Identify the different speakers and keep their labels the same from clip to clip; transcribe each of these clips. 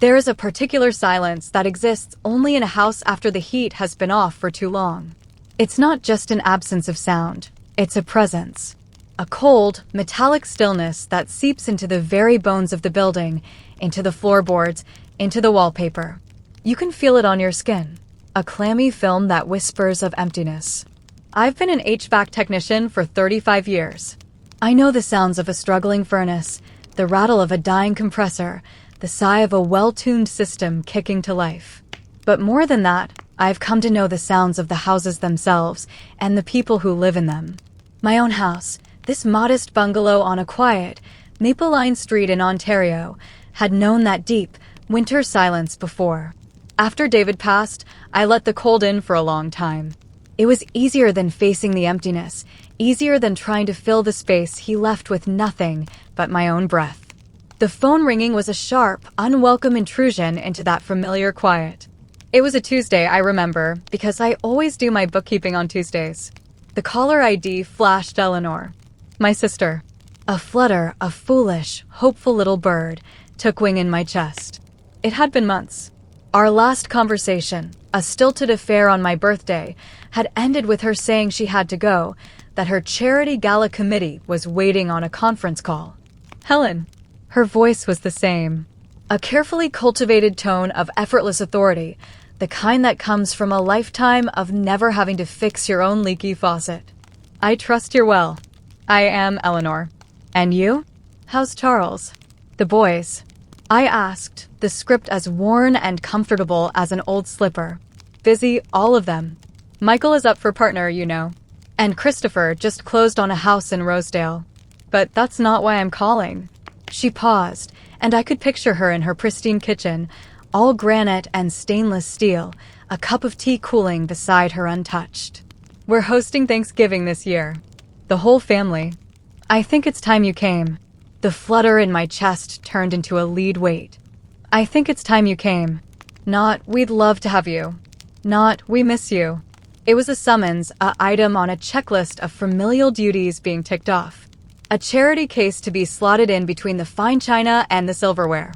Speaker 1: There is a particular silence that exists only in a house after the heat has been off for too long. It's not just an absence of sound, it's a presence. A cold, metallic stillness that seeps into the very bones of the building, into the floorboards, into the wallpaper. You can feel it on your skin. A clammy film that whispers of emptiness. I've been an HVAC technician for 35 years. I know the sounds of a struggling furnace, the rattle of a dying compressor, the sigh of a well-tuned system kicking to life. But more than that, I've come to know the sounds of the houses themselves and the people who live in them. My own house, this modest bungalow on a quiet, maple-lined street in Ontario, had known that deep, winter silence before. After David passed, I let the cold in for a long time. It was easier than facing the emptiness, easier than trying to fill the space he left with nothing but my own breath. The phone ringing was a sharp, unwelcome intrusion into that familiar quiet. It was a Tuesday, I remember, because I always do my bookkeeping on Tuesdays. The caller ID flashed Eleanor, my sister. A flutter, a foolish, hopeful little bird, took wing in my chest. It had been months. Our last conversation, a stilted affair on my birthday, had ended with her saying she had to go, that her charity gala committee was waiting on a conference call. Helen. Her voice was the same. A carefully cultivated tone of effortless authority, the kind that comes from a lifetime of never having to fix your own leaky faucet. I trust you're well. I am, Eleanor. And you? How's Charles? The boys? I asked, the script as worn and comfortable as an old slipper. Busy, all of them. Michael is up for partner, you know. And Christopher just closed on a house in Rosedale. But that's not why I'm calling. She paused, and I could picture her in her pristine kitchen, all granite and stainless steel, a cup of tea cooling beside her untouched. We're hosting Thanksgiving this year. The whole family. I think it's time you came. The flutter in my chest turned into a lead weight. I think it's time you came. Not, we'd love to have you. Not, we miss you. It was a summons, a item on a checklist of familial duties being ticked off. A charity case to be slotted in between the fine china and the silverware.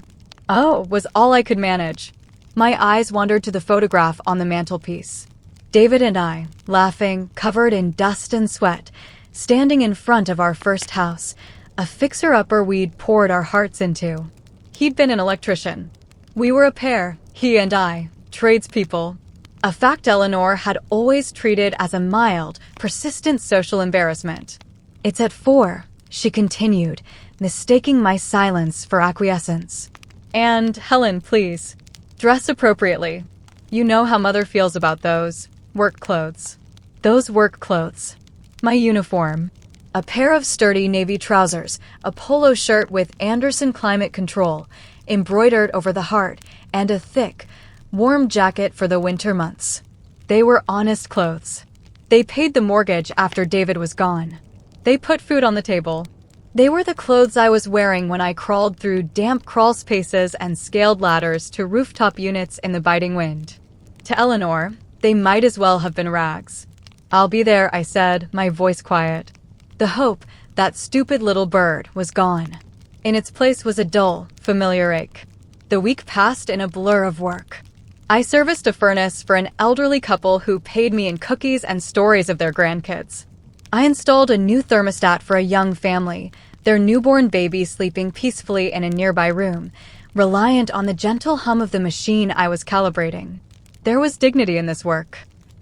Speaker 1: Oh, was all I could manage. My eyes wandered to the photograph on the mantelpiece. David and I, laughing, covered in dust and sweat, standing in front of our first house, a fixer-upper we'd poured our hearts into. He'd been an electrician. We were a pair, he and I, tradespeople. A fact Eleanor had always treated as a mild, persistent social embarrassment. It's at 4, she continued, mistaking my silence for acquiescence. And, Helen, please, dress appropriately. You know how Mother feels about those work clothes. Those work clothes. My uniform. A pair of sturdy navy trousers, a polo shirt with Anderson Climate Control, embroidered over the heart, and a thick, warm jacket for the winter months. They were honest clothes. They paid the mortgage after David was gone. They put food on the table. They were the clothes I was wearing when I crawled through damp crawl spaces and scaled ladders to rooftop units in the biting wind. To Eleanor, they might as well have been rags. I'll be there, I said, my voice quiet. The hope, that stupid little bird, was gone. In its place was a dull, familiar ache. The week passed in a blur of work. I serviced a furnace for an elderly couple who paid me in cookies and stories of their grandkids. I installed a new thermostat for a young family, their newborn baby sleeping peacefully in a nearby room, reliant on the gentle hum of the machine I was calibrating. There was dignity in this work.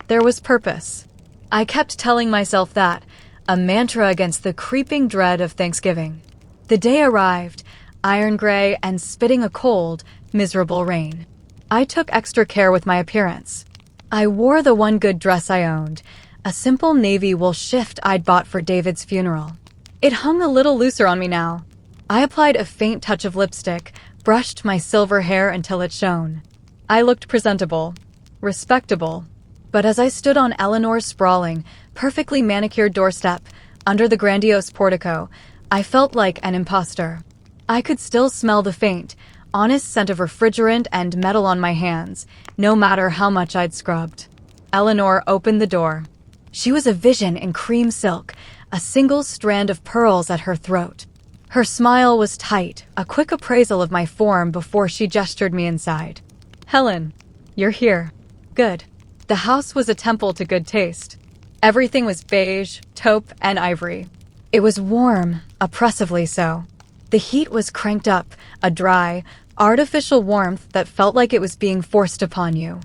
Speaker 1: There was purpose. I kept telling myself that, a mantra against the creeping dread of Thanksgiving. The day arrived, iron gray and spitting a cold, miserable rain. I took extra care with my appearance. I wore the one good dress I owned, a simple navy wool shift I'd bought for David's funeral. It hung a little looser on me now. I applied a faint touch of lipstick, brushed my silver hair until it shone. I looked presentable, respectable. But as I stood on Eleanor's sprawling, perfectly manicured doorstep, under the grandiose portico, I felt like an imposter. I could still smell the faint, honest scent of refrigerant and metal on my hands, no matter how much I'd scrubbed. Eleanor opened the door. She was a vision in cream silk, a single strand of pearls at her throat. Her smile was tight, a quick appraisal of my form before she gestured me inside. Helen, you're here. Good. The house was a temple to good taste. Everything was beige, taupe, and ivory. It was warm, oppressively so. The heat was cranked up, a dry, artificial warmth that felt like it was being forced upon you.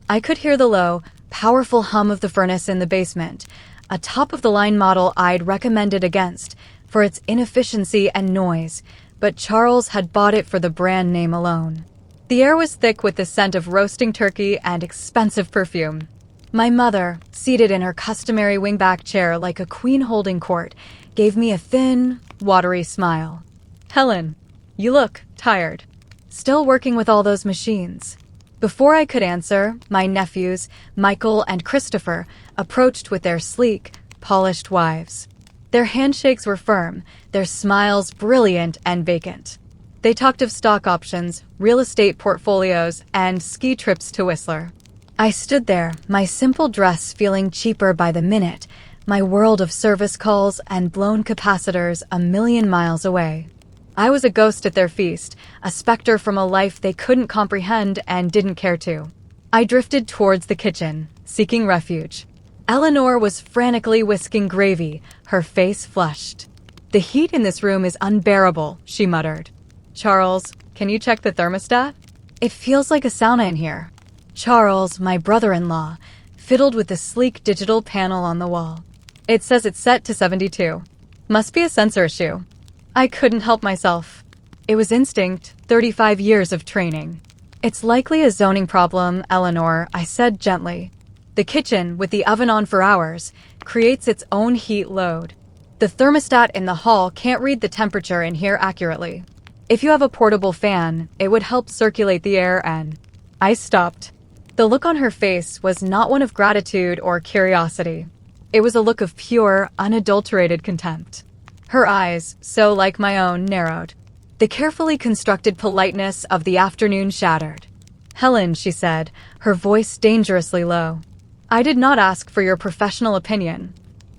Speaker 1: I could hear the low, powerful hum of the furnace in the basement, a top-of-the-line model I'd recommended against for its inefficiency and noise, but Charles had bought it for the brand name alone. The air was thick with the scent of roasting turkey and expensive perfume. My mother, seated in her customary wingback chair like a queen holding court, gave me a thin, watery smile. Helen, you look tired. Still working with all those machines. Before I could answer, my nephews, Michael and Christopher, approached with their sleek, polished wives. Their handshakes were firm, their smiles brilliant and vacant. They talked of stock options, real estate portfolios, and ski trips to Whistler. I stood there, my simple dress feeling cheaper by the minute, my world of service calls and blown capacitors a million miles away. I was a ghost at their feast, a specter from a life they couldn't comprehend and didn't care to. I drifted towards the kitchen, seeking refuge. Eleanor was frantically whisking gravy, her face flushed. The heat in this room is unbearable, she muttered. Charles, can you check the thermostat? It feels like a sauna in here. Charles, my brother-in-law, fiddled with the sleek digital panel on the wall. It says it's set to 72. Must be a sensor issue. I couldn't help myself. It was instinct, 35 years of training. It's likely a zoning problem, Eleanor, I said gently. The kitchen, with the oven on for hours, creates its own heat load. The thermostat in the hall can't read the temperature in here accurately. If you have a portable fan, it would help circulate the air and... I stopped. The look on her face was not one of gratitude or curiosity. It was a look of pure, unadulterated contempt. Her eyes, so like my own, narrowed. The carefully constructed politeness of the afternoon shattered. Helen, she said, her voice dangerously low. I did not ask for your professional opinion.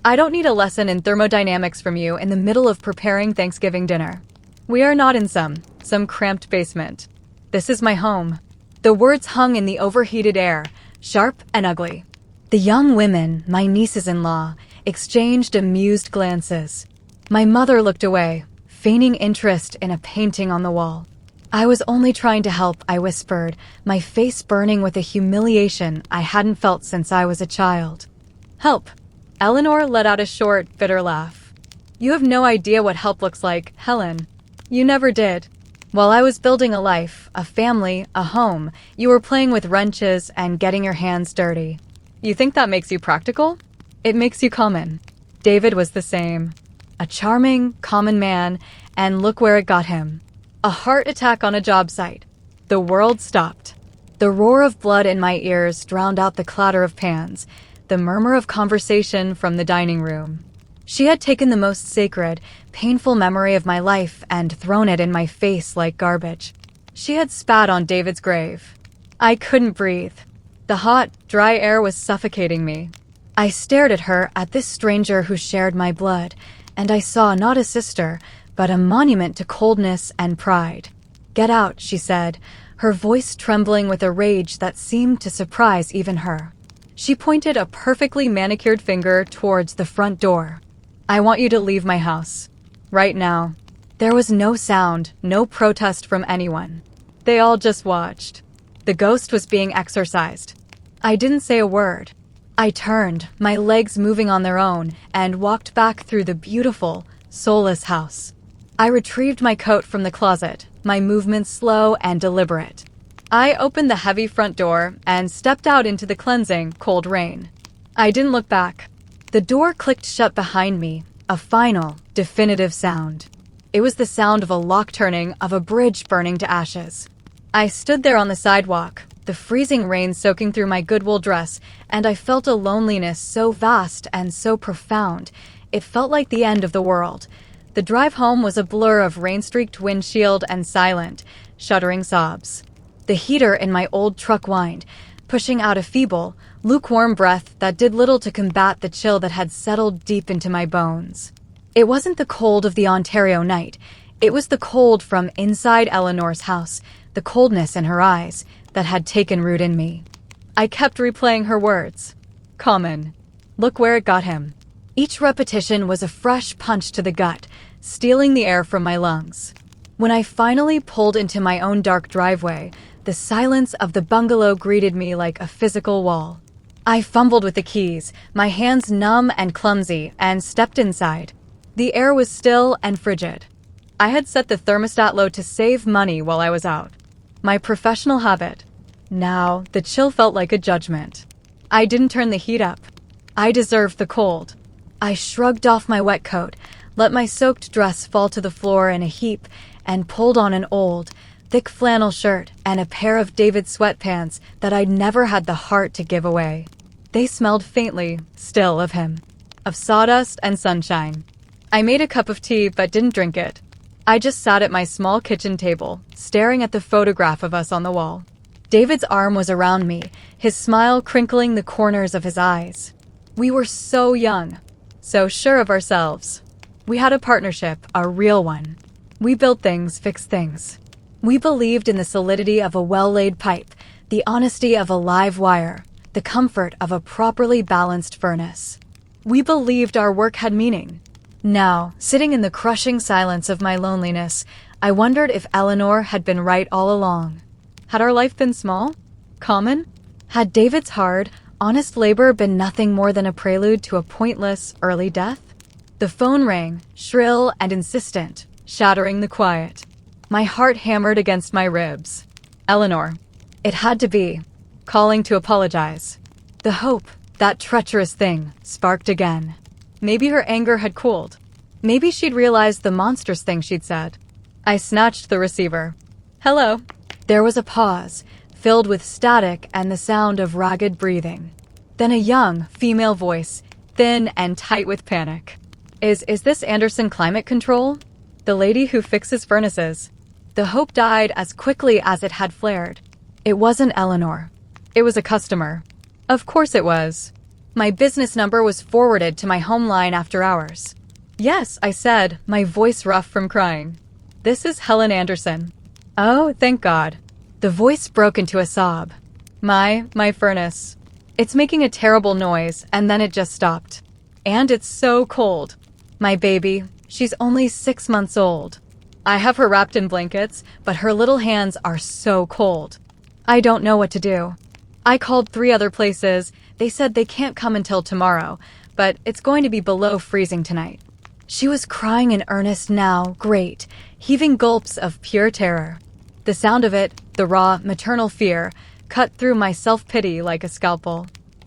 Speaker 1: I don't need a lesson in thermodynamics from you in the middle of preparing Thanksgiving dinner. We are not in some cramped basement. This is my home. The words hung in the overheated air, sharp and ugly. The young women, my nieces-in-law, exchanged amused glances. My mother looked away, feigning interest in a painting on the wall. I was only trying to help, I whispered, my face burning with a humiliation I hadn't felt since I was a child. Help. Eleanor let out a short, bitter laugh. You have no idea what help looks like, Helen. You never did. While I was building a life, a family, a home, you were playing with wrenches and getting your hands dirty. You think that makes you practical? It makes you common. David was the same. A charming, common man, and look where it got him. A heart attack on a job site. The world stopped. The roar of blood in my ears drowned out the clatter of pans, the murmur of conversation from the dining room. She had taken the most sacred, painful memory of my life and thrown it in my face like garbage. She had spat on David's grave. I couldn't breathe. The hot, dry air was suffocating me. I stared at her, at this stranger who shared my blood, and I saw not a sister, but a monument to coldness and pride. Get out, she said, her voice trembling with a rage that seemed to surprise even her. She pointed a perfectly manicured finger towards the front door. I want you to leave my house. Right now. There was no sound, no protest from anyone. They all just watched. The ghost was being exorcised. I didn't say a word. I turned, my legs moving on their own, and walked back through the beautiful, soulless house. I retrieved my coat from the closet, my movements slow and deliberate. I opened the heavy front door and stepped out into the cleansing, cold rain. I didn't look back. The door clicked shut behind me, a final, definitive sound. It was the sound of a lock turning, of a bridge burning to ashes. I stood there on the sidewalk, the freezing rain soaking through my good wool dress, and I felt a loneliness so vast and so profound, it felt like the end of the world. The drive home was a blur of rain-streaked windshield and silent, shuddering sobs. The heater in my old truck whined, pushing out a feeble, lukewarm breath that did little to combat the chill that had settled deep into my bones. It wasn't the cold of the Ontario night. It was the cold from inside Eleanor's house, the coldness in her eyes that had taken root in me. I kept replaying her words. Common. Look where it got him. Each repetition was a fresh punch to the gut, stealing the air from my lungs. When I finally pulled into my own dark driveway, the silence of the bungalow greeted me like a physical wall. I fumbled with the keys, my hands numb and clumsy, and stepped inside. The air was still and frigid. I had set the thermostat low to save money while I was out. My professional habit. Now, the chill felt like a judgment. I didn't turn the heat up. I deserved the cold. I shrugged off my wet coat, let my soaked dress fall to the floor in a heap, and pulled on an old, thick flannel shirt and a pair of David sweatpants that I'd never had the heart to give away. They smelled faintly, still, of him. Of sawdust and sunshine. I made a cup of tea but didn't drink it. I just sat at my small kitchen table, staring at the photograph of us on the wall. David's arm was around me, his smile crinkling the corners of his eyes. We were so young, so sure of ourselves. We had a partnership, a real one. We built things, fixed things. We believed in the solidity of a well-laid pipe, the honesty of a live wire, the comfort of a properly balanced furnace. We believed our work had meaning. Now, sitting in the crushing silence of my loneliness, I wondered if Eleanor had been right all along. Had our life been small? Common? Had David's hard, honest labor been nothing more than a prelude to a pointless, early death? The phone rang, shrill and insistent, shattering the quiet. My heart hammered against my ribs. Eleanor. It had to be. Calling to apologize. The hope, that treacherous thing, sparked again. Maybe her anger had cooled. Maybe she'd realized the monstrous thing she'd said. I snatched the receiver. Hello. There was a pause, filled with static and the sound of ragged breathing. Then a young, female voice, thin and tight with panic. Is this Anderson Climate Control? The lady who fixes furnaces. The hope died as quickly as it had flared. It wasn't Eleanor. It was a customer. Of course it was. My business number was forwarded to my home line after hours. Yes, I said, my voice rough from crying. This is Helen Anderson. Oh, thank God. The voice broke into a sob. My furnace. It's making a terrible noise, and then it just stopped. And it's so cold. My baby, she's only 6 months old. I have her wrapped in blankets, but her little hands are so cold. I don't know what to do. I called 3 other places. They said they can't come until tomorrow, but it's going to be below freezing tonight. She was crying in earnest now, great, heaving gulps of pure terror. The sound of it, the raw, maternal fear, cut through my self-pity like a scalpel.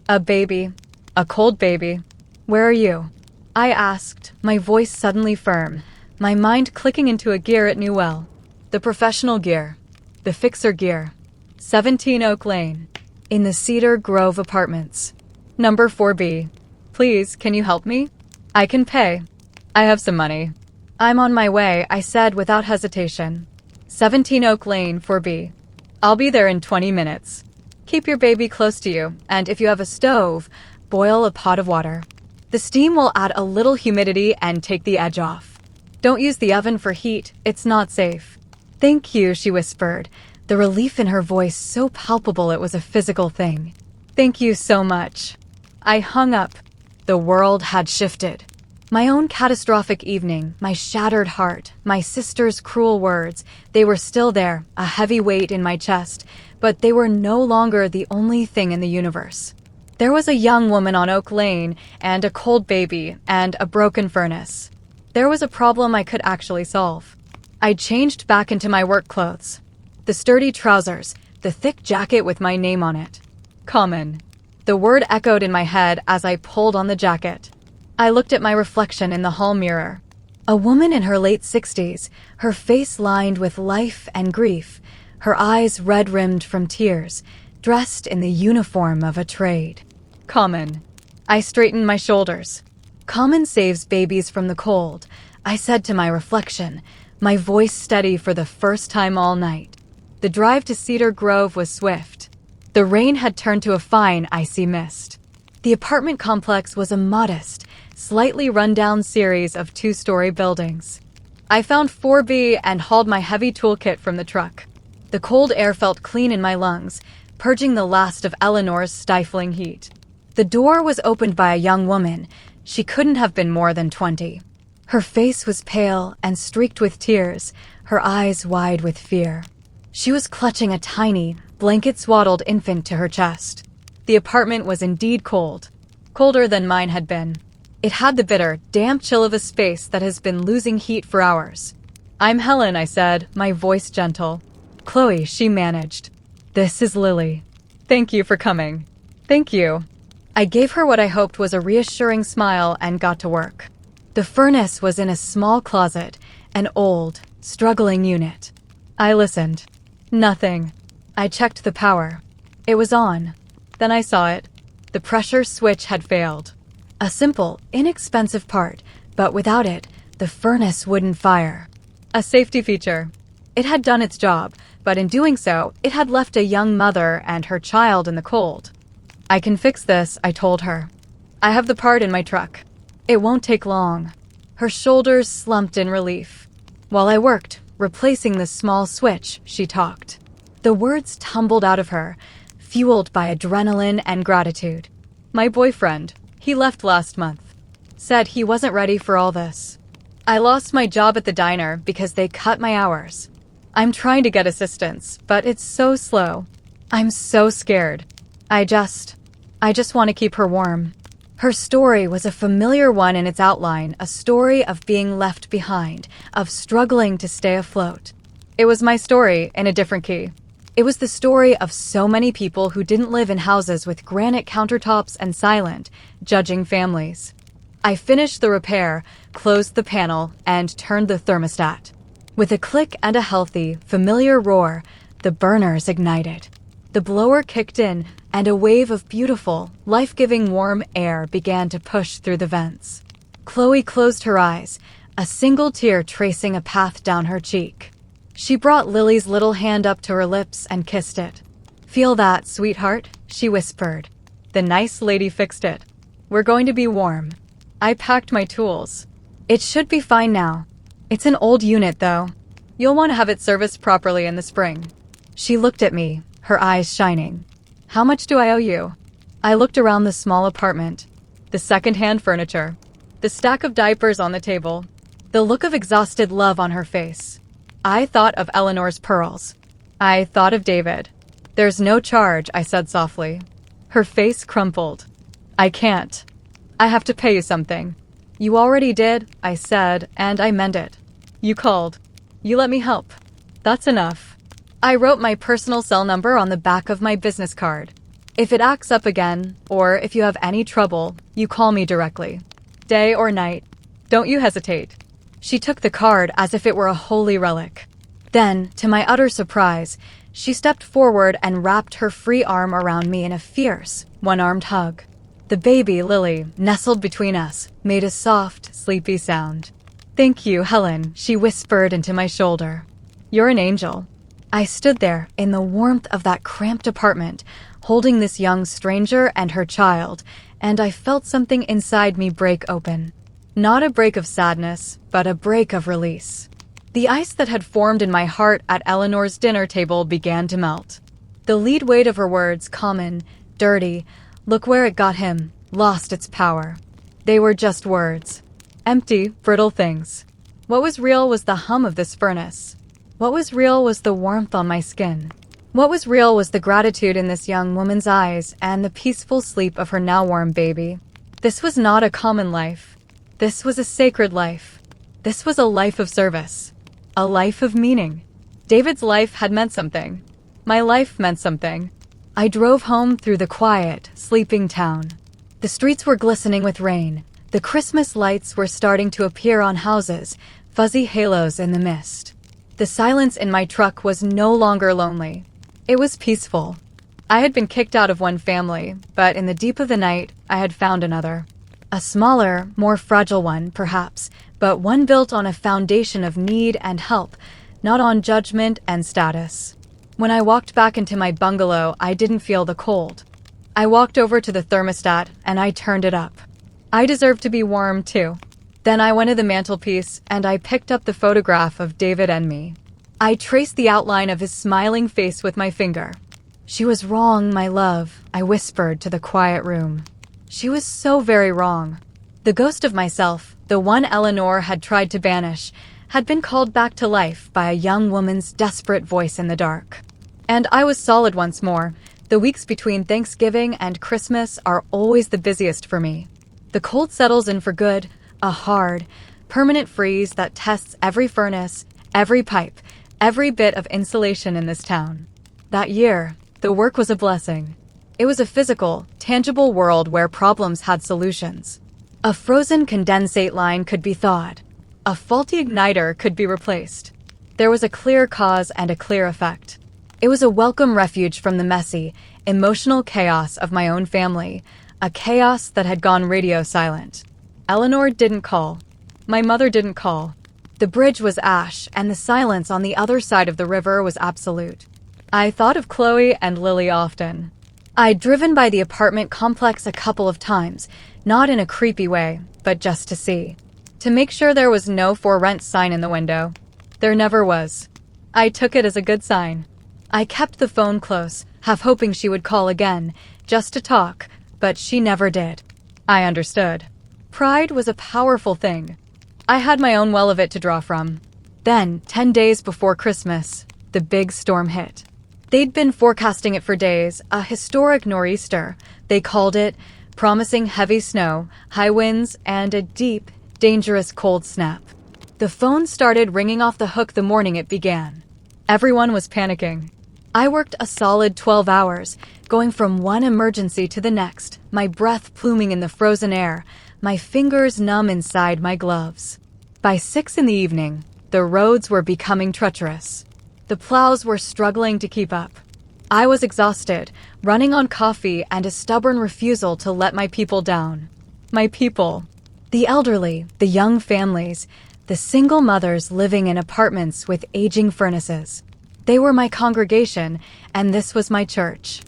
Speaker 1: A baby. A cold baby. Where are you? I asked, my voice suddenly firm, my mind clicking into a gear it knew well. The professional gear. The fixer gear. 17 Oak Lane. In the Cedar Grove Apartments. Number 4B. Please, can you help me? I can pay. I have some money. I'm on my way, I said without hesitation. 17 Oak Lane, 4B. I'll be there in 20 minutes. Keep your baby close to you, and if you have a stove, boil a pot of water. The steam will add a little humidity and take the edge off. Don't use the oven for heat, it's not safe. Thank you, she whispered, the relief in her voice so palpable it was a physical thing. Thank you so much. I hung up. The world had shifted. My own catastrophic evening, my shattered heart, my sister's cruel words, they were still there, a heavy weight in my chest, but they were no longer the only thing in the universe. There was a young woman on Oak Lane, and a cold baby, and a broken furnace. There was a problem I could actually solve. I changed back into my work clothes. The sturdy trousers, the thick jacket with my name on it. Common. The word echoed in my head as I pulled on the jacket. I looked at my reflection in the hall mirror. A woman in her late 60s, her face lined with life and grief, her eyes red-rimmed from tears, dressed in the uniform of a trade. Common. I straightened my shoulders. Common saves babies from the cold, I said to my reflection, my voice steady for the first time all night. The drive to Cedar Grove was swift. The rain had turned to a fine, icy mist. The apartment complex was a modest, slightly run-down series of two-story buildings. I found 4B and hauled my heavy toolkit from the truck. The cold air felt clean in my lungs, purging the last of Eleanor's stifling heat. The door was opened by a young woman. She couldn't have been more than 20. Her face was pale and streaked with tears, her eyes wide with fear. She was clutching a tiny, blanket-swaddled infant to her chest. The apartment was indeed cold, colder than mine had been. It had the bitter, damp chill of a space that has been losing heat for hours. "I'm Helen," I said, my voice gentle. "Chloe," she managed. "This is Lily. Thank you for coming." "Thank you." I gave her what I hoped was a reassuring smile and got to work. The furnace was in a small closet, an old, struggling unit. I listened. Nothing. I checked the power. It was on. Then I saw it. The pressure switch had failed. A simple, inexpensive part, but without it, the furnace wouldn't fire. A safety feature. It had done its job, but in doing so, it had left a young mother and her child in the cold. "I can fix this," I told her. "I have the part in my truck. It won't take long." Her shoulders slumped in relief. While I worked, replacing the small switch, she talked. The words tumbled out of her, fueled by adrenaline and gratitude. "My boyfriend, he left last month. Said he wasn't ready for all this. I lost my job at the diner because they cut my hours. I'm trying to get assistance, but it's so slow. I'm so scared. I just want to keep her warm." Her story was a familiar one in its outline, a story of being left behind, of struggling to stay afloat. It was my story in a different key. It was the story of so many people who didn't live in houses with granite countertops and silent, judging families. I finished the repair, closed the panel, and turned the thermostat. With a click and a healthy, familiar roar, the burners ignited. The blower kicked in, and a wave of beautiful, life-giving warm air began to push through the vents. Chloe closed her eyes, a single tear tracing a path down her cheek. She brought Lily's little hand up to her lips and kissed it. "Feel that, sweetheart?" she whispered. "The nice lady fixed it. We're going to be warm." I packed my tools. "It should be fine now. It's an old unit, though. You'll want to have it serviced properly in the spring." She looked at me, her eyes shining. "How much do I owe you?" I looked around the small apartment. The second-hand furniture. The stack of diapers on the table. The look of exhausted love on her face. I thought of Eleanor's pearls. I thought of David. "There's no charge," I said softly. Her face crumpled. "I can't. I have to pay you something." "You already did," I said, and I meant it. "You called. You let me help. That's enough." I wrote my personal cell number on the back of my business card. If it acts up again, or if you have any trouble, you call me directly. Day or night. Don't you hesitate. She took the card as if it were a holy relic. Then, to my utter surprise, she stepped forward and wrapped her free arm around me in a fierce, one-armed hug. The baby, Lily, nestled between us, made a soft, sleepy sound. "Thank you, Helen," she whispered into my shoulder. "You're an angel." I stood there in the warmth of that cramped apartment, holding this young stranger and her child, and I felt something inside me break open. Not a break of sadness, but a break of release. The ice that had formed in my heart at Eleanor's dinner table began to melt. The lead weight of her words, common, dirty, "Look where it got him," lost its power. They were just words. Empty, brittle things. What was real was the hum of this furnace. What was real was the warmth on my skin. What was real was the gratitude in this young woman's eyes and the peaceful sleep of her now warm baby. This was not a common life. This was a sacred life. This was a life of service. A life of meaning. David's life had meant something. My life meant something. I drove home through the quiet, sleeping town. The streets were glistening with rain. The Christmas lights were starting to appear on houses, fuzzy halos in the mist. The silence in my truck was no longer lonely. It was peaceful. I had been kicked out of one family, but in the deep of the night, I had found another. A smaller, more fragile one, perhaps, but one built on a foundation of need and help, not on judgment and status. When I walked back into my bungalow, I didn't feel the cold. I walked over to the thermostat and I turned it up. I deserve to be warm, too. Then I went to the mantelpiece and I picked up the photograph of David and me. I traced the outline of his smiling face with my finger. She was wrong, my love, I whispered to the quiet room. She was so very wrong. The ghost of myself, the one Eleanor had tried to banish, had been called back to life by a young woman's desperate voice in the dark. And I was solid once more. The weeks between Thanksgiving and Christmas are always the busiest for me. The cold settles in for good, a hard, permanent freeze that tests every furnace, every pipe, every bit of insulation in this town. That year, the work was a blessing. It was a physical, tangible world where problems had solutions. A frozen condensate line could be thawed. A faulty igniter could be replaced. There was a clear cause and a clear effect. It was a welcome refuge from the messy, emotional chaos of my own family, a chaos that had gone radio silent. Eleanor didn't call. My mother didn't call. The bridge was ash, and the silence on the other side of the river was absolute. I thought of Chloe and Lily often. I'd driven by the apartment complex a couple of times, not in a creepy way, but just to see. To make sure there was no for rent sign in the window. There never was. I took it as a good sign. I kept the phone close, half hoping she would call again, just to talk, but she never did. I understood. Pride was a powerful thing. I had my own well of it to draw from. Then, 10 days before Christmas, the big storm hit. They'd been forecasting it for days, a historic nor'easter, they called it, promising heavy snow, high winds, and a deep, dangerous cold snap. The phone started ringing off the hook the morning it began. Everyone was panicking. I worked a solid 12 hours, going from one emergency to the next, my breath pluming in the frozen air, my fingers numb inside my gloves. By 6 in the evening, the roads were becoming treacherous. The plows were struggling to keep up. I was exhausted, running on coffee and a stubborn refusal to let my people down. My people. The elderly, the young families, the single mothers living in apartments with aging furnaces. They were my congregation, and this was my church.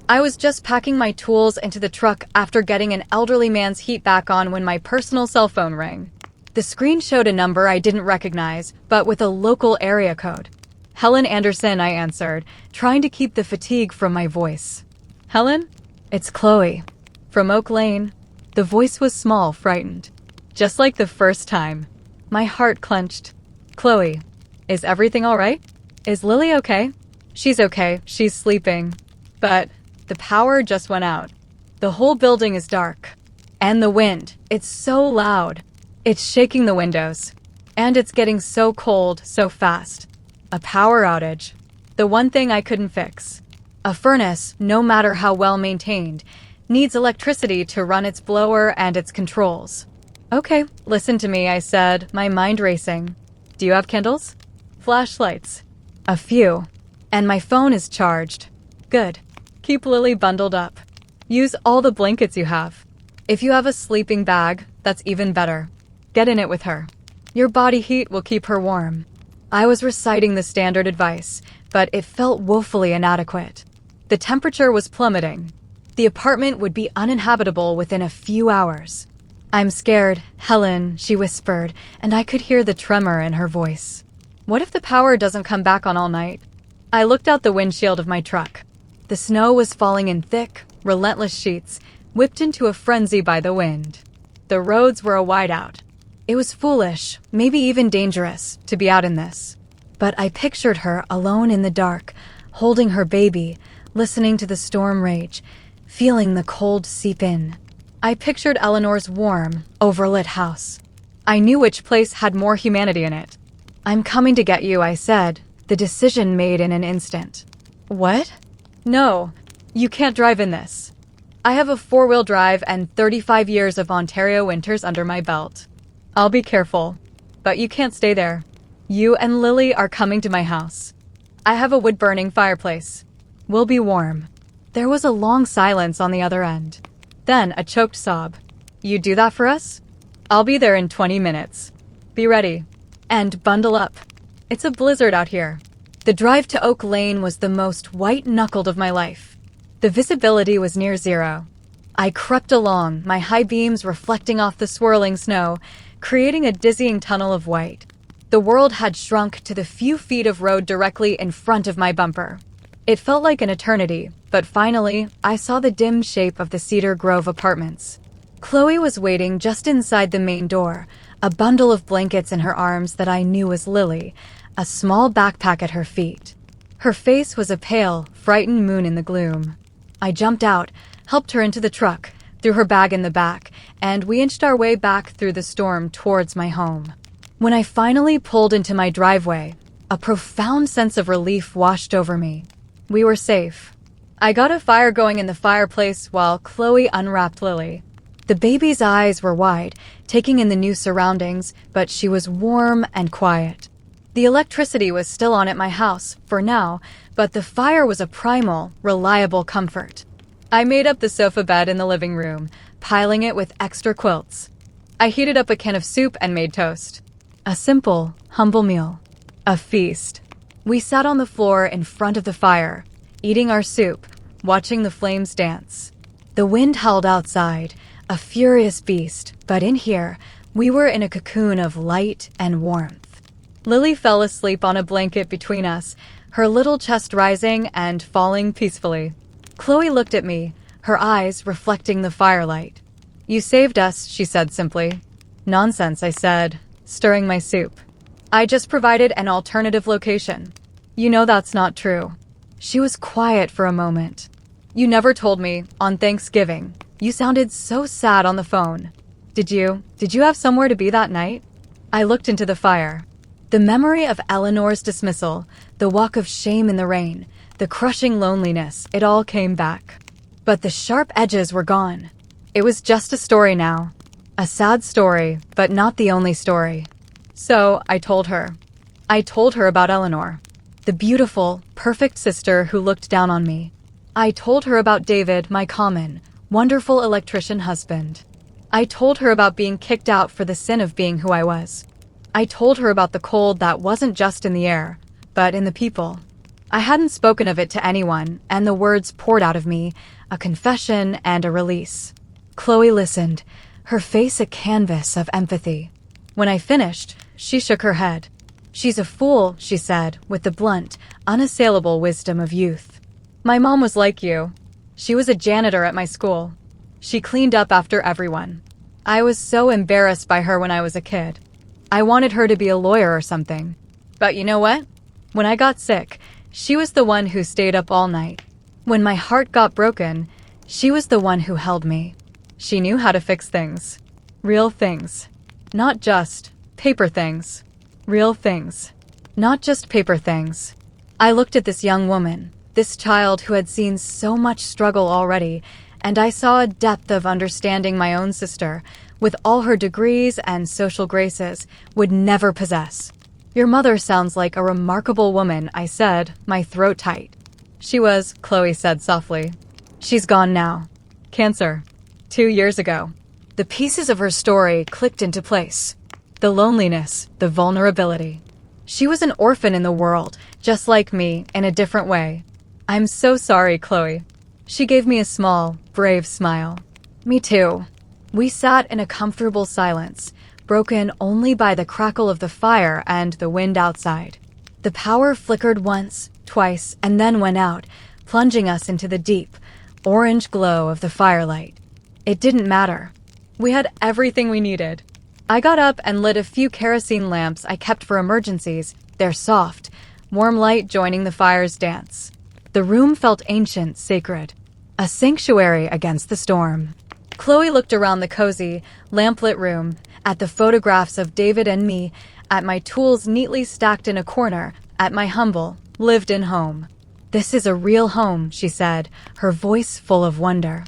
Speaker 1: I was just packing my tools into the truck after getting an elderly man's heat back on when my personal cell phone rang. The screen showed a number I didn't recognize, but with a local area code. Helen Anderson, I answered, trying to keep the fatigue from my voice. Helen? It's Chloe. From Oak Lane. The voice was small, frightened. Just like the first time. My heart clenched. Chloe, is everything all right? Is Lily okay? She's okay. She's sleeping. But the power just went out. The whole building is dark. And the wind. It's so loud. It's shaking the windows. And it's getting so cold so fast. A power outage. The one thing I couldn't fix. A furnace, no matter how well maintained, needs electricity to run its blower and its controls. Okay, listen to me, I said, my mind racing. Do you have candles? Flashlights. A few. And my phone is charged. Good. Keep Lily bundled up. Use all the blankets you have. If you have a sleeping bag, that's even better. Get in it with her. Your body heat will keep her warm. I was reciting the standard advice, but it felt woefully inadequate. The temperature was plummeting. The apartment would be uninhabitable within a few hours. I'm scared, Helen, she whispered, and I could hear the tremor in her voice. What if the power doesn't come back on all night? I looked out the windshield of my truck. The snow was falling in thick, relentless sheets, whipped into a frenzy by the wind. The roads were a whiteout. It was foolish, maybe even dangerous, to be out in this. But I pictured her alone in the dark, holding her baby, listening to the storm rage, feeling the cold seep in. I pictured Eleanor's warm, overlit house. I knew which place had more humanity in it. I'm coming to get you, I said, the decision made in an instant. What? No, you can't drive in this. I have a 4-wheel drive and 35 years of Ontario winters under my belt. I'll be careful, but you can't stay there. You and Lily are coming to my house. I have a wood-burning fireplace. We'll be warm. There was a long silence on the other end. Then a choked sob. You do that for us? I'll be there in 20 minutes. Be ready. And bundle up. It's a blizzard out here. The drive to Oak Lane was the most white-knuckled of my life. The visibility was near zero. I crept along, my high beams reflecting off the swirling snow, creating a dizzying tunnel of white. The world had shrunk to the few feet of road directly in front of my bumper. It felt like an eternity, but finally, I saw the dim shape of the Cedar Grove apartments. Chloe was waiting just inside the main door, a bundle of blankets in her arms that I knew was Lily, a small backpack at her feet. Her face was a pale, frightened moon in the gloom. I jumped out, helped her into the truck, threw her bag in the back, and we inched our way back through the storm towards my home. When I finally pulled into my driveway, a profound sense of relief washed over me. We were safe. I got a fire going in the fireplace while Chloe unwrapped Lily. The baby's eyes were wide, taking in the new surroundings, but she was warm and quiet. The electricity was still on at my house, for now, but the fire was a primal, reliable comfort. I made up the sofa bed in the living room, piling it with extra quilts. I heated up a can of soup and made toast. A simple, humble meal. A feast. We sat on the floor in front of the fire, eating our soup, watching the flames dance. The wind howled outside, a furious beast, but in here, we were in a cocoon of light and warmth. Lily fell asleep on a blanket between us, her little chest rising and falling peacefully. Chloe looked at me, her eyes reflecting the firelight. "You saved us," she said simply. "Nonsense," I said, stirring my soup. "I just provided an alternative location." "You know that's not true." She was quiet for a moment. "You never told me, on Thanksgiving. You sounded so sad on the phone. Did you have somewhere to be that night?" I looked into the fire. The memory of Eleanor's dismissal, the walk of shame in the rain, the crushing loneliness, it all came back. But the sharp edges were gone. It was just a story now. A sad story, but not the only story. So I told her. I told her about Eleanor, the beautiful, perfect sister who looked down on me. I told her about David, my common, wonderful electrician husband. I told her about being kicked out for the sin of being who I was. I told her about the cold that wasn't just in the air, but in the people. I hadn't spoken of it to anyone, and the words poured out of me, a confession and a release. Chloe listened, her face a canvas of empathy. When I finished, she shook her head. "She's a fool," she said, with the blunt, unassailable wisdom of youth. "My mom was like you. She was a janitor at my school. She cleaned up after everyone. I was so embarrassed by her when I was a kid. I wanted her to be a lawyer or something. But you know what? When I got sick, she was the one who stayed up all night. When my heart got broken, she was the one who held me. She knew how to fix things. Real things. Not just paper things. Real things. Not just paper things." I looked at this young woman, this child who had seen so much struggle already, and I saw a depth of understanding my own sister, with all her degrees and social graces, would never possess. "Your mother sounds like a remarkable woman," I said, my throat tight. "She was," Chloe said softly. "She's gone now. Cancer. 2 years ago." The pieces of her story clicked into place. The loneliness, the vulnerability. She was an orphan in the world, just like me, in a different way. "I'm so sorry, Chloe." She gave me a small, brave smile. "Me too." We sat in a comfortable silence, broken only by the crackle of the fire and the wind outside. The power flickered once, twice, and then went out, plunging us into the deep, orange glow of the firelight. It didn't matter. We had everything we needed. I got up and lit a few kerosene lamps I kept for emergencies. They're soft, warm light joining the fire's dance. The room felt ancient, sacred. A sanctuary against the storm. Chloe looked around the cozy, lamplit room, at the photographs of David and me, at my tools neatly stacked in a corner, at my humble, lived-in home. "This is a real home," she said, her voice full of wonder.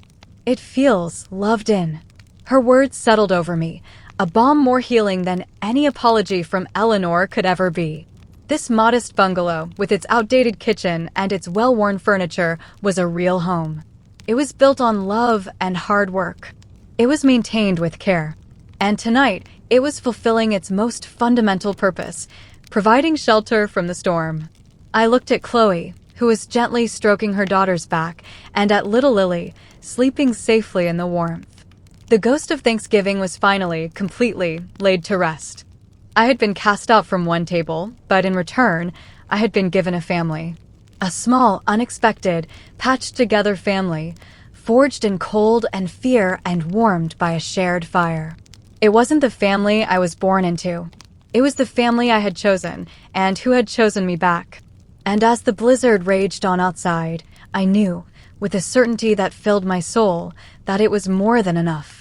Speaker 1: "It feels loved in." Her words settled over me, a balm more healing than any apology from Eleanor could ever be. This modest bungalow, with its outdated kitchen and its well-worn furniture, was a real home. It was built on love and hard work. It was maintained with care. And tonight, it was fulfilling its most fundamental purpose, providing shelter from the storm. I looked at Chloe, who was gently stroking her daughter's back, and at little Lily, sleeping safely in the warmth. The ghost of Thanksgiving was finally, completely, laid to rest. I had been cast out from one table, but in return, I had been given a family. A small, unexpected, patched-together family, forged in cold and fear and warmed by a shared fire. It wasn't the family I was born into. It was the family I had chosen, and who had chosen me back. And as the blizzard raged on outside, I knew, with a certainty that filled my soul, that it was more than enough.